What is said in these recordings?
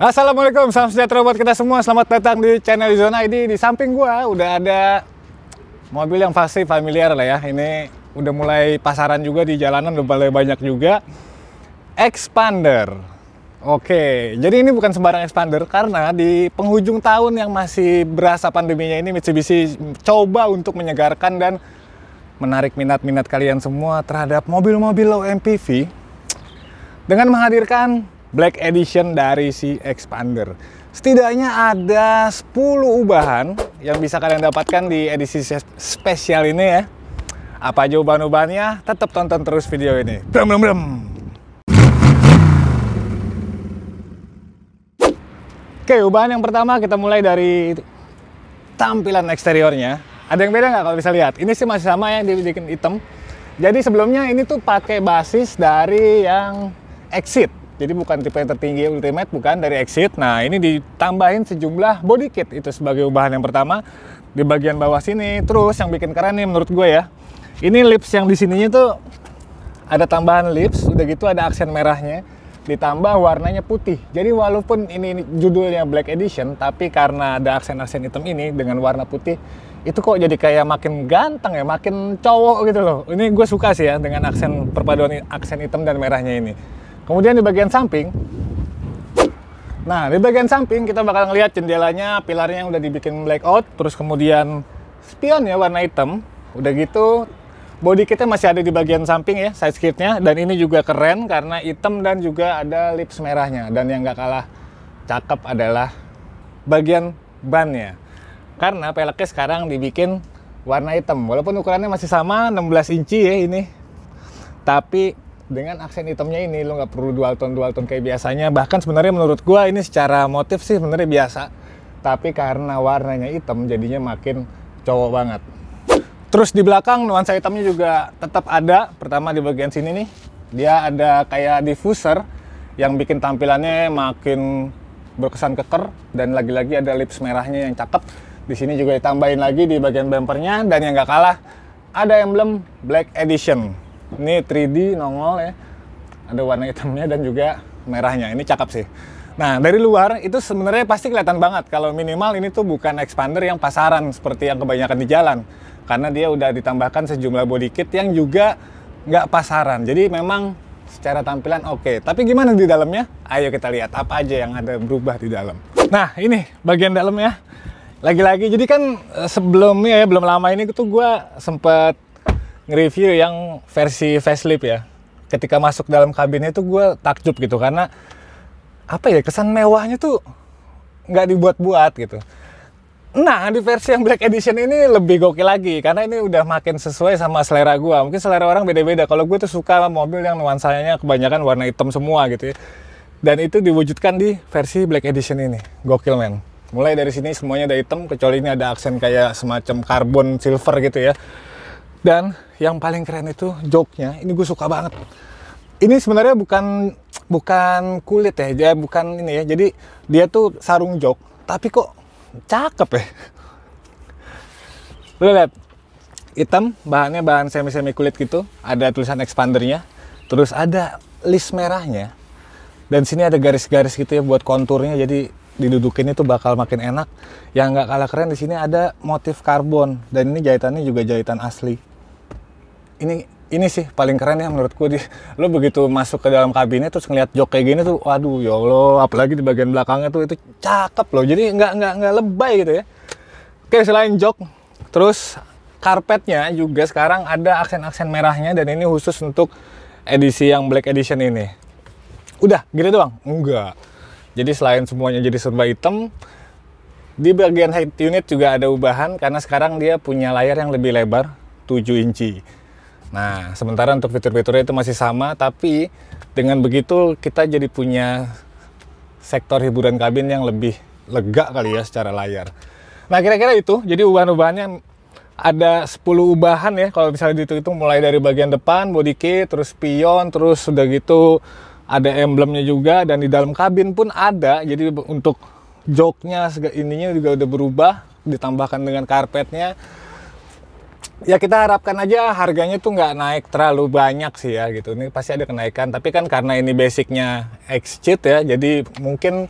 Assalamualaikum, salam sejahtera buat kita semua. Selamat datang di channel Zona ID. Di samping gua udah ada mobil yang pasti familiar lah ya. Ini udah mulai pasaran juga di jalanan, udah mulai banyak juga. Expander. Oke, jadi ini bukan sembarang Expander karena di penghujung tahun yang masih berasa pandeminya ini Mitsubishi coba untuk menyegarkan dan menarik minat-minat kalian semua terhadap mobil-mobil low MPV dengan menghadirkan Black Edition dari si Expander. Setidaknya ada 10 ubahan yang bisa kalian dapatkan di edisi spesial ini ya. Apa aja ubahan-ubahannya? Tetap tonton terus video ini. Bram bram bram. Oke, ubahan yang pertama kita mulai dari tampilan eksteriornya. Ada yang beda nggak kalau bisa lihat? Ini sih masih sama yang dibikin hitam. Jadi sebelumnya ini tuh pakai basis dari yang Exit. Jadi bukan tipe yang tertinggi Ultimate, bukan dari Exit. Nah, ini ditambahin sejumlah body kit. Itu sebagai ubahan yang pertama. Di bagian bawah sini. Terus yang bikin keren nih menurut gue ya. Ini lips yang di sininya tuh ada tambahan lips. Udah gitu ada aksen merahnya. Ditambah warnanya putih. Jadi walaupun ini judulnya Black Edition, tapi karena ada aksen-aksen hitam ini dengan warna putih, itu kok jadi kayak makin ganteng ya, makin cowok gitu loh. Ini gue suka sih ya dengan aksen perpaduan aksen hitam dan merahnya ini. Kemudian di bagian samping, nah di bagian samping kita bakal ngelihat jendelanya, pilarnya yang udah dibikin blackout, terus kemudian spionnya warna hitam, udah gitu body kitnya masih ada di bagian samping ya, side skirtnya, dan ini juga keren karena hitam dan juga ada lips merahnya. Dan yang nggak kalah cakep adalah bagian bannya, karena peleknya sekarang dibikin warna hitam, walaupun ukurannya masih sama 16 inci ya ini, tapi dengan aksen hitamnya ini lo nggak perlu dual tone kayak biasanya. Bahkan sebenarnya menurut gua ini secara motif sih sebenarnya biasa, tapi karena warnanya hitam jadinya makin cowok banget. Terus di belakang nuansa hitamnya juga tetap ada. Pertama di bagian sini nih dia ada kayak diffuser yang bikin tampilannya makin berkesan keker, dan lagi-lagi ada lips merahnya yang cakep. Di sini juga ditambahin lagi di bagian bumpernya, dan yang nggak kalah ada emblem Black Edition. Ini 3D nongol ya, ada warna hitamnya dan juga merahnya. Ini cakep sih. Nah, dari luar itu sebenarnya pasti kelihatan banget kalau minimal ini tuh bukan Expander yang pasaran seperti yang kebanyakan di jalan, karena dia udah ditambahkan sejumlah body kit yang juga nggak pasaran. Jadi memang secara tampilan oke. Tapi gimana di dalamnya? Ayo kita lihat apa aja yang ada berubah di dalam. Nah, ini bagian dalamnya. Lagi-lagi, jadi kan sebelumnya ya, belum lama ini tuh gue sempet nge-review yang versi facelift ya. Ketika masuk dalam kabinnya itu gue takjub gitu, karena apa ya, kesan mewahnya tuh nggak dibuat-buat gitu. Nah, di versi yang Black Edition ini lebih gokil lagi, karena ini udah makin sesuai sama selera gue. Mungkin selera orang beda-beda. Kalau gue tuh suka mobil yang nuansanya kebanyakan warna hitam semua gitu ya. Dan itu diwujudkan di versi Black Edition ini. Gokil men. Mulai dari sini semuanya ada hitam, kecuali ini ada aksen kayak semacam carbon silver gitu ya. Dan yang paling keren itu joknya, ini gue suka banget. Ini sebenarnya bukan kulit ya, dia bukan ini ya. Jadi dia tuh sarung jok, tapi kok cakep ya. Lo lihat, hitam, bahannya bahan semi kulit gitu, ada tulisan Expandernya, terus ada list merahnya, dan sini ada garis-garis gitu ya buat konturnya. Jadi didudukin itu bakal makin enak. Yang nggak kalah keren di sini ada motif karbon, dan ini jahitannya juga jahitan asli. Ini sih paling keren ya menurutku. Lo begitu masuk ke dalam kabinnya terus ngeliat jok kayak gini tuh, waduh ya Allah, apalagi di bagian belakangnya tuh itu cakep loh. Jadi nggak lebay gitu ya. Oke, selain jok, terus karpetnya juga sekarang ada aksen-aksen merahnya, dan ini khusus untuk edisi yang Black Edition ini. Udah gitu doang? Enggak. Jadi selain semuanya jadi serba hitam, di bagian head unit juga ada ubahan karena sekarang dia punya layar yang lebih lebar, 7 inci. Nah, sementara untuk fitur-fiturnya itu masih sama, tapi dengan begitu kita jadi punya sektor hiburan kabin yang lebih lega kali ya secara layar. Nah, kira-kira itu. Jadi ubahan-ubahannya ada 10 ubahan ya, kalau misalnya dihitung mulai dari bagian depan, body kit, terus spion, terus udah gitu ada emblemnya juga, dan di dalam kabin pun ada. Jadi untuk joknya, ininya juga udah berubah, ditambahkan dengan karpetnya. Ya kita harapkan aja harganya tuh nggak naik terlalu banyak sih ya gitu. Ini pasti ada kenaikan, tapi kan karena ini basicnya Exit ya, jadi mungkin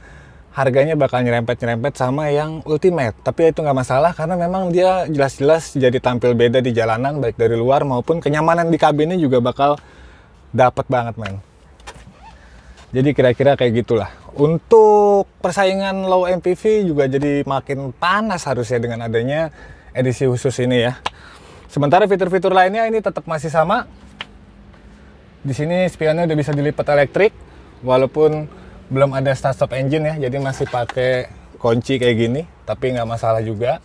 harganya bakal nyerempet-nyerempet sama yang Ultimate. Tapi itu nggak masalah karena memang dia jelas-jelas jadi tampil beda di jalanan, baik dari luar maupun kenyamanan di kabinnya juga bakal dapet banget, men. Jadi kira-kira kayak gitulah. Untuk persaingan low MPV juga jadi makin panas harusnya dengan adanya edisi khusus ini ya. Sementara fitur-fitur lainnya ini tetap masih sama. Di sini spionnya udah bisa dilipat elektrik, walaupun belum ada start stop engine ya, jadi masih pakai kunci kayak gini, tapi nggak masalah juga.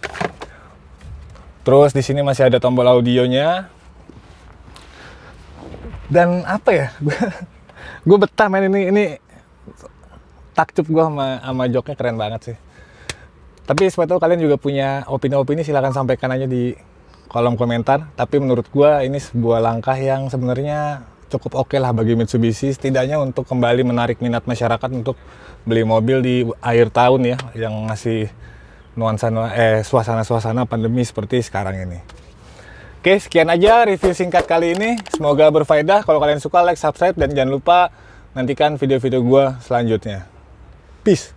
Terus di sini masih ada tombol audionya. Dan apa ya? Gue betah main ini takjub gue sama joknya, keren banget sih. Tapi siapa tahu kalian juga punya opini-opini, silahkan sampaikan aja di kolom komentar. Tapi menurut gue ini sebuah langkah yang sebenarnya cukup oke lah bagi Mitsubishi, setidaknya untuk kembali menarik minat masyarakat untuk beli mobil di akhir tahun ya, yang ngasih suasana-suasana pandemi seperti sekarang ini. Oke, sekian aja review singkat kali ini. Semoga berfaedah. Kalau kalian suka, like, subscribe, dan jangan lupa nantikan video-video gue selanjutnya. Peace!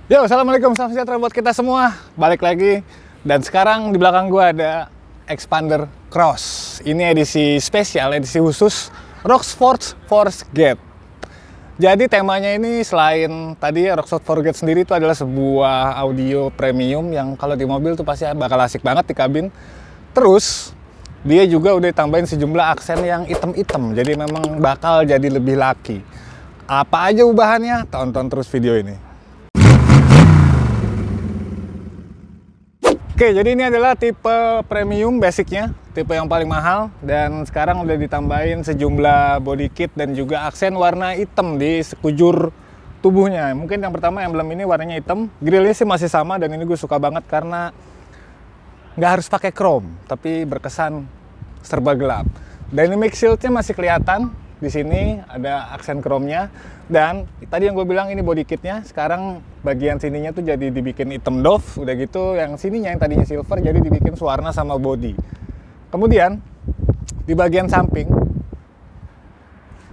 Yo, assalamualaikum, salam sejahtera buat kita semua. Balik lagi, dan sekarang di belakang gua ada Xpander Cross. Ini edisi spesial, edisi khusus Rockford Force Gate. Jadi temanya ini selain tadi Rockford Force Gate sendiri itu adalah sebuah audio premium yang kalau di mobil tuh pasti bakal asik banget di kabin. Terus dia juga udah ditambahin sejumlah aksen yang item-item, jadi memang bakal jadi lebih laki. Apa aja ubahannya? Tonton terus video ini. Oke, jadi ini adalah tipe premium basicnya, tipe yang paling mahal, dan sekarang udah ditambahin sejumlah body kit dan juga aksen warna hitam di sekujur tubuhnya. Mungkin yang pertama emblem ini warnanya hitam, grillnya sih masih sama, dan ini gue suka banget karena nggak harus pakai chrome, tapi berkesan serba gelap. Dynamic shieldnya masih kelihatan, di sini ada aksen chrome-nya, dan tadi yang gue bilang ini body kitnya, sekarang bagian sininya tuh jadi dibikin hitam doff, udah gitu yang sininya yang tadinya silver jadi dibikin warna sama body. Kemudian di bagian samping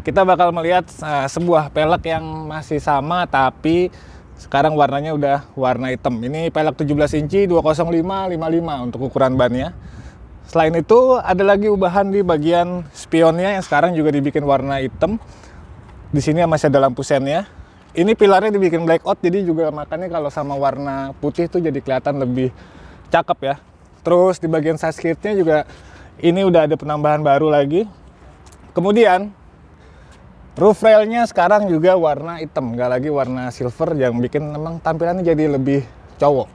kita bakal melihat sebuah pelek yang masih sama tapi sekarang warnanya udah warna hitam. Ini pelek 17 inci 205/55 untuk ukuran bannya. Selain itu ada lagi ubahan di bagian spionnya yang sekarang juga dibikin warna hitam. Di sini masih ada lampu sennya. Ini pilarnya dibikin blackout, jadi juga makanya kalau sama warna putih tuh jadi kelihatan lebih cakep ya. Terus di bagian side skirtnya juga ini udah ada penambahan baru lagi. Kemudian roof railnya sekarang juga warna hitam, nggak lagi warna silver, yang bikin memang tampilannya jadi lebih cowok.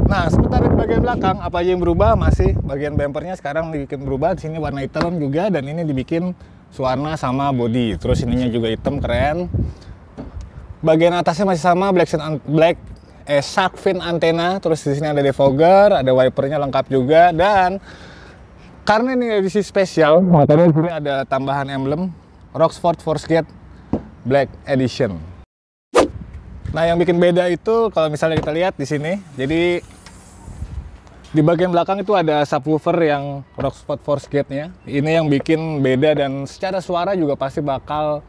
Nah, sementara di bagian belakang apa aja yang berubah? Masih bagian bumpernya sekarang dibikin berubah. Di sini warna hitam juga, dan ini dibikin warna sama body. Terus ininya juga hitam, keren. Bagian atasnya masih sama, shark fin antena. Terus di sini ada defogger, ada wipernya lengkap juga, dan karena ini edisi spesial, makanya di sini ada tambahan emblem Rockford Force Gate Black Edition. Nah, yang bikin beda itu kalau misalnya kita lihat di sini, jadi di bagian belakang itu ada subwoofer yang Rockford Force Gate-nya. Ini yang bikin beda, dan secara suara juga pasti bakal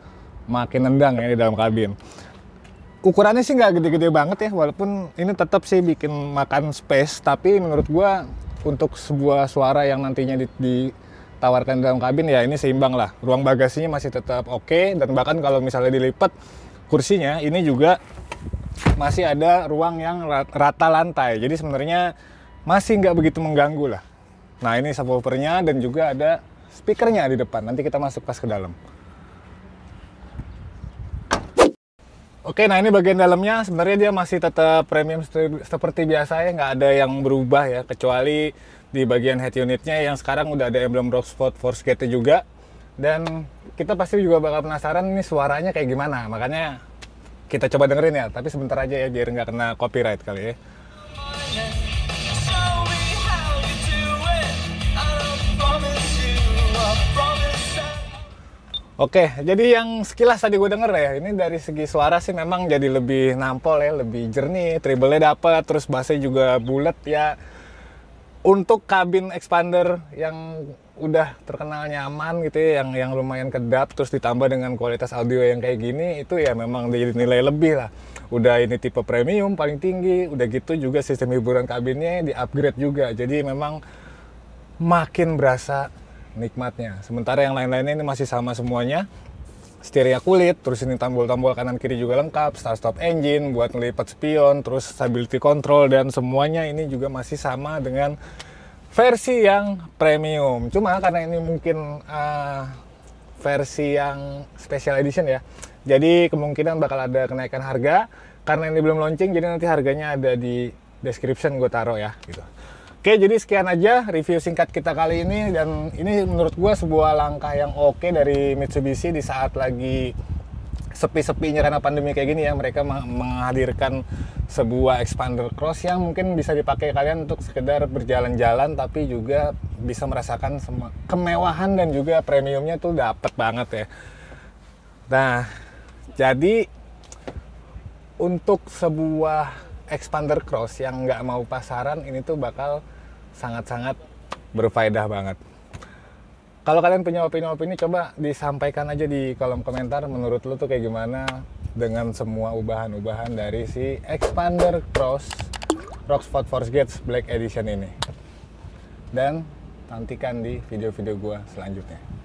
makin nendang ya di dalam kabin. Ukurannya sih nggak gede-gede banget ya, walaupun ini tetap sih bikin makan space, tapi menurut gua untuk sebuah suara yang nantinya ditawarkan dalam kabin ya ini seimbang lah. Ruang bagasinya masih tetap oke, dan bahkan kalau misalnya dilipat kursinya ini juga masih ada ruang yang rata lantai, jadi sebenarnya masih nggak begitu mengganggu lah. Nah ini subwoofernya dan juga ada speakernya di depan. Nanti kita masuk pas ke dalam. Oke, nah ini bagian dalamnya sebenarnya dia masih tetap premium seperti biasa ya, nggak ada yang berubah ya, kecuali di bagian head unitnya yang sekarang udah ada emblem Rocksport Force Gate juga. Dan kita pasti juga bakal penasaran ini suaranya kayak gimana, makanya kita coba dengerin ya, tapi sebentar aja ya biar nggak kena copyright kali ya. Oke, jadi yang sekilas tadi gue denger ya, ini dari segi suara sih memang jadi lebih nampol ya, lebih jernih, treble-nya dapet, terus bassnya juga bulat ya. Untuk kabin expander yang udah terkenal nyaman gitu ya, yang lumayan kedap, terus ditambah dengan kualitas audio yang kayak gini, itu ya memang jadi nilai lebih lah. Udah ini tipe premium paling tinggi, udah gitu juga sistem hiburan kabinnya di-upgrade juga, jadi memang makin berasa nikmatnya. Sementara yang lain-lainnya ini masih sama semuanya. Stereo kulit, terus ini tombol-tombol kanan kiri juga lengkap, start stop engine buat ngelipat spion, terus stability control, dan semuanya ini juga masih sama dengan versi yang premium. Cuma karena ini mungkin versi yang special edition ya, jadi kemungkinan bakal ada kenaikan harga. Karena ini belum launching, jadi nanti harganya ada di description gue taruh ya gitu. Oke, jadi sekian aja review singkat kita kali ini, dan ini menurut gue sebuah langkah yang oke dari Mitsubishi di saat lagi sepi-sepinya karena pandemi kayak gini ya. Mereka menghadirkan sebuah expander cross yang mungkin bisa dipakai kalian untuk sekedar berjalan-jalan, tapi juga bisa merasakan kemewahan dan juga premiumnya tuh dapet banget ya. Nah, jadi untuk sebuah expander cross yang nggak mau pasaran, ini tuh bakal sangat-sangat berfaedah banget. Kalau kalian punya opini-opini, coba disampaikan aja di kolom komentar. Menurut lo tuh kayak gimana dengan semua ubahan-ubahan dari si expander cross Rocksport Force Gate Black Edition ini. Dan nantikan di video-video gua selanjutnya.